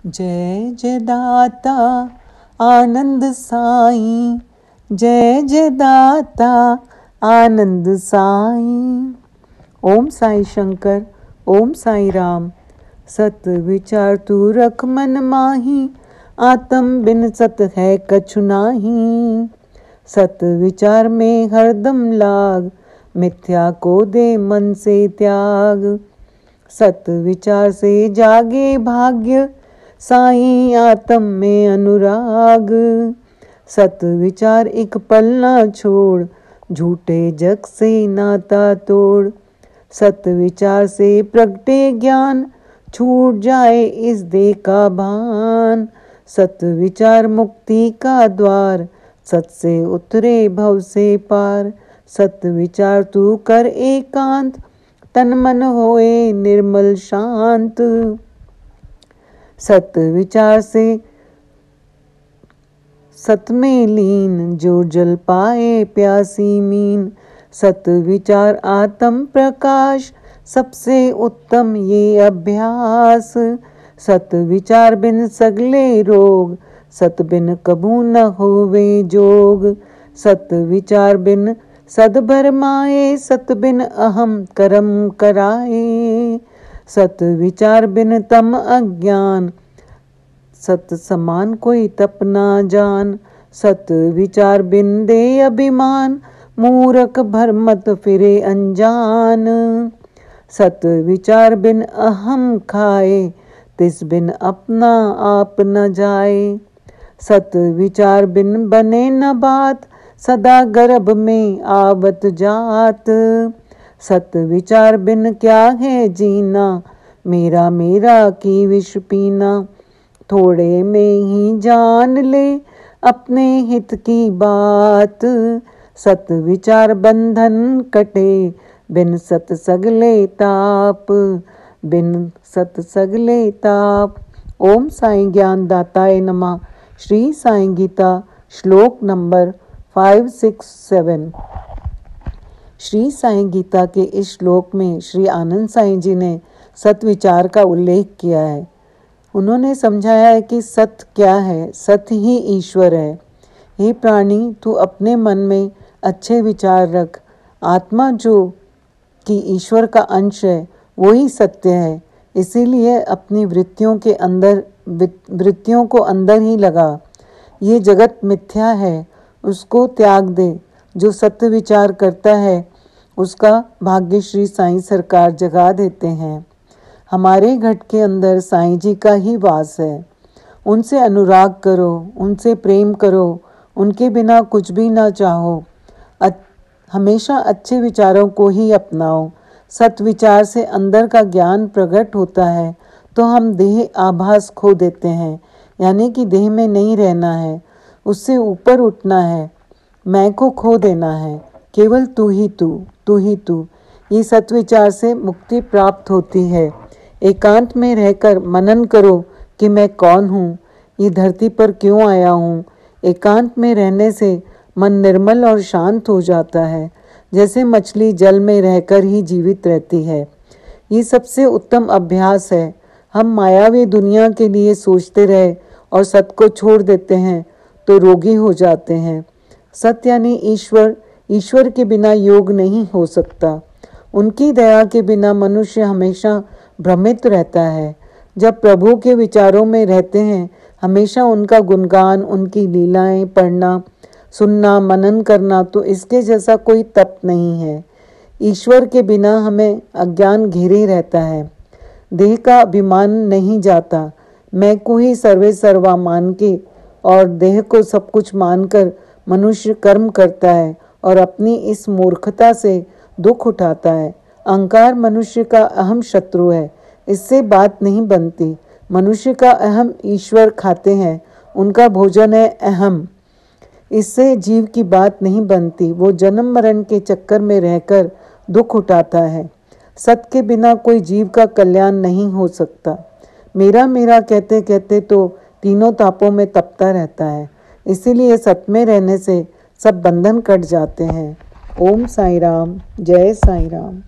जय जय दाता आनंद साईं, जय जय दाता आनंद साईं। ओम साई शंकर, ओम साई राम। सत विचार तू रख मन माही, आत्म बिन सत है कछु नाही। सत विचार में हरदम लाग, मिथ्या को दे मन से त्याग। सत विचार से जागे भाग्य, साईं आत्म में अनुराग। सत विचार एक पल ना छोड़, झूठे जग से नाता तोड़। सत विचार से प्रगटे ज्ञान, छूट जाए इस देह का भान। सत विचार मुक्ति का द्वार, सत से उतरे भव से पार। सत विचार तू कर एकांत, तन मन होए निर्मल शांत। सत विचार से सत में लीन, जो जल पाए प्यासी मीन। सत विचार आत्म प्रकाश, सबसे उत्तम ये अभ्यास। सत विचार बिन सगले रोग, सत बिन कबू न होवे जोग। सत विचार बिन सद भरमाए, सत बिन अहम करम कराए। सत विचार बिन तम अज्ञान, सत समान कोई तप ना जान। सत विचार बिन दे अभिमान, मूरख भरमत फिरे अनजान। सत विचार बिन अहम खाए, तिस बिन अपना आप न जाए। सत विचार बिन बने न बात, सदा गर्भ में आवत जात। सत विचार बिन क्या है जीना, मेरा मेरा की विष पीना। थोड़े में ही जान ले अपने हित की बात। सत विचार बंधन कटे, बिन सत सगले ताप। बिन सत सगले ताप। ओम साईं ज्ञान दाताय नमः। श्री साईं गीता श्लोक नंबर 567। श्री साईं गीता के इस श्लोक में श्री आनंद साईं जी ने सत विचार का उल्लेख किया है। उन्होंने समझाया है कि सत क्या है। सत ही ईश्वर है। हे प्राणी, तू अपने मन में अच्छे विचार रख। आत्मा जो कि ईश्वर का अंश है, वो ही सत्य है। इसीलिए अपनी वृत्तियों को अंदर ही लगा। ये जगत मिथ्या है, उसको त्याग दे। जो सत्य विचार करता है, उसका भाग्य श्री साईं सरकार जगा देते हैं। हमारे घट के अंदर साईं जी का ही वास है। उनसे अनुराग करो, उनसे प्रेम करो, उनके बिना कुछ भी ना चाहो। हमेशा अच्छे विचारों को ही अपनाओ। सत विचार से अंदर का ज्ञान प्रकट होता है तो हम देह आभास खो देते हैं, यानी कि देह में नहीं रहना है, उससे ऊपर उठना है, मैं को खो देना है। केवल तू ही तू, तू ही तू। ये सत विचार से मुक्ति प्राप्त होती है। एकांत में रहकर मनन करो कि मैं कौन हूँ, ये धरती पर क्यों आया हूँ। एकांत में रहने से मन निर्मल और शांत हो जाता है, जैसे मछली जल में रहकर ही जीवित रहती है। ये सबसे उत्तम अभ्यास है। हम मायावी दुनिया के लिए सोचते रहे और सत को छोड़ देते हैं तो रोगी हो जाते हैं। सत यानी ईश्वर। ईश्वर के बिना योग नहीं हो सकता। उनकी दया के बिना मनुष्य हमेशा भ्रमित रहता है। जब प्रभु के विचारों में रहते हैं, हमेशा उनका गुणगान, उनकी लीलाएं पढ़ना, सुनना, मनन करना, तो इसके जैसा कोई तप नहीं है। ईश्वर के बिना हमें अज्ञान घेरे रहता है। देह का अभिमान नहीं जाता। मैं को ही सर्वे सर्वा मान के और देह को सब कुछ मानकर मनुष्य कर्म करता है और अपनी इस मूर्खता से दुख उठाता है। अहंकार मनुष्य का अहम शत्रु है। इससे बात नहीं बनती। मनुष्य का अहम ईश्वर खाते हैं, उनका भोजन है अहम। इससे जीव की बात नहीं बनती। वो जन्म मरण के चक्कर में रहकर दुख उठाता है। सत के बिना कोई जीव का कल्याण नहीं हो सकता। मेरा मेरा कहते कहते तो तीनों तापों में तपता रहता है। इसीलिए सत में रहने से सब बंधन कट जाते हैं। ओम साई राम, जय साई राम।